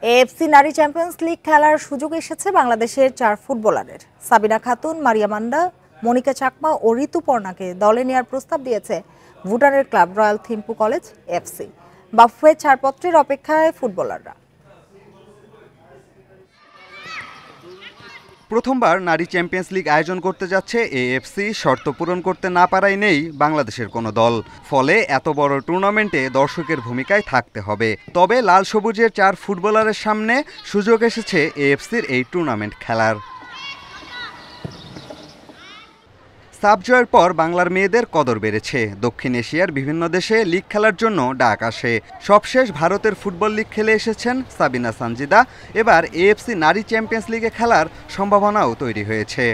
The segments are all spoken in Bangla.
এএফসি নারী চ্যাম্পিয়ন্স লিগ খেলার সুযোগ এসেছে বাংলাদেশের 4 ফুটবলারের। সাবিনা খাতুন, মারিয়া মান্ডা, মনিকা চাকমা ও ঋতুপর্ণাকে দলে নেওয়ার প্রস্তাব দিয়েছে ভুটানের club royal Thimphu college FC. BAFUFE ছাড়পত্রের অপেক্ষায় ফুটবলাররা। প্রথমবার নারী চ্যাম্পিয়ন্স লিগ আয়োজন করতে যাচ্ছে এএফসি। শর্ত পূরণ করতে না পারাই নেই বাংলাদেশের কোনো দল, ফলে এত বড় টুর্নামেন্টে দর্শকের ভূমিকায় থাকতে হবে। তবে লাল সবুজের 4 ফুটবলারের সামনে সুযোগ এসেছে এএফসির এই টুর্নামেন্ট খেলার। সাব জয়ের পর বাংলার মেয়েদের কদর বেড়েছে। দক্ষিণ এশিয়ার বিভিন্ন দেশে লিগ খেলার জন্য ডাক আসে। সবশেষ ভারতের ফুটবল লিগ খেলে এসেছেন সাবিনা সানজিদা। এবার এএফসি নারী চ্যাম্পিয়ন্স লিগে খেলার সম্ভাবনাও তৈরি হয়েছে।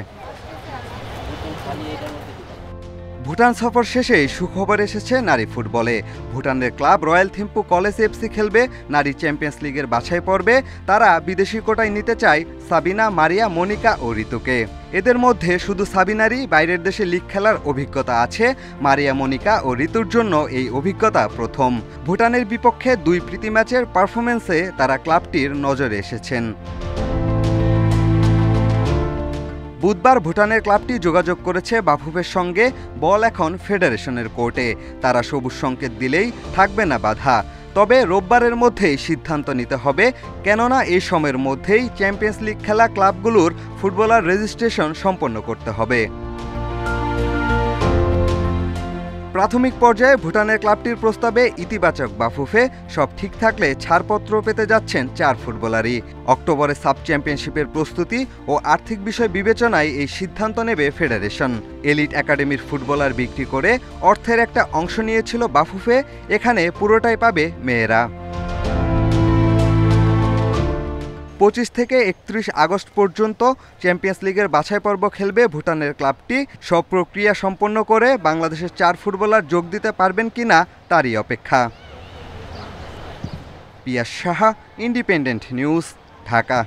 ভুটান সফর শেষেই সুখবর এসেছে নারী ফুটবলে। ভুটানের club royal Thimphu college FC খেলবে নারী চ্যাম্পিয়ন্স লিগের বাছাই পর্বে। তারা বিদেশি কোটায় নিতে চায় সাবিনা, মারিয়া, মনিকা ও ঋতুকে। এদের মধ্যে শুধু সাবিনারই বাইরের দেশে লিগ খেলার অভিজ্ঞতা আছে। মারিয়া, মনিকা ও ঋতুর জন্য এই অভিজ্ঞতা প্রথম। ভুটানের বিপক্ষে 2 প্রীতি ম্যাচের পারফরমেন্সে তারা ক্লাবটির নজরে এসেছেন। বুধবার ভুটানের ক্লাবটি যোগাযোগ করেছে বাফুফের সঙ্গে। বল এখন ফেডারেশনের কোর্টে। তারা সবুজ সংকেত দিলেই থাকবে না বাধা। তবে রোববারের মধ্যেই সিদ্ধান্ত নিতে হবে, কেননা এই সময়ের মধ্যেই চ্যাম্পিয়ন্স লিগ খেলা ক্লাবগুলোর ফুটবলার রেজিস্ট্রেশন সম্পন্ন করতে হবে। প্রাথমিক পর্যায়ে ভুটানের ক্লাবটির প্রস্তাবে ইতিবাচক বাফুফে। সব ঠিক থাকলে ছাড়পত্র পেতে যাচ্ছেন 4 ফুটবলারই। অক্টোবরে সাব চ্যাম্পিয়নশিপের প্রস্তুতি ও আর্থিক বিষয় বিবেচনায় এই সিদ্ধান্ত নেবে ফেডারেশন। এলিট একাডেমির ফুটবলার বিক্রি করে অর্থের একটা অংশ নিয়েছিল বাফুফে। এখানে পুরোটাই পাবে মেয়েরা। 25 থেকে 31 আগস্ট পর্যন্ত চ্যাম্পিয়ন্স লিগের বাছাই পর্ব খেলবে ভুটানের ক্লাবটি। সব প্রক্রিয়া সম্পন্ন করে বাংলাদেশের 4 ফুটবলার যোগ দিতে পারবেন কিনা তারই অপেক্ষা। পিয়াস সাহা, ইন্ডিপেন্ডেন্ট নিউজ, ঢাকা।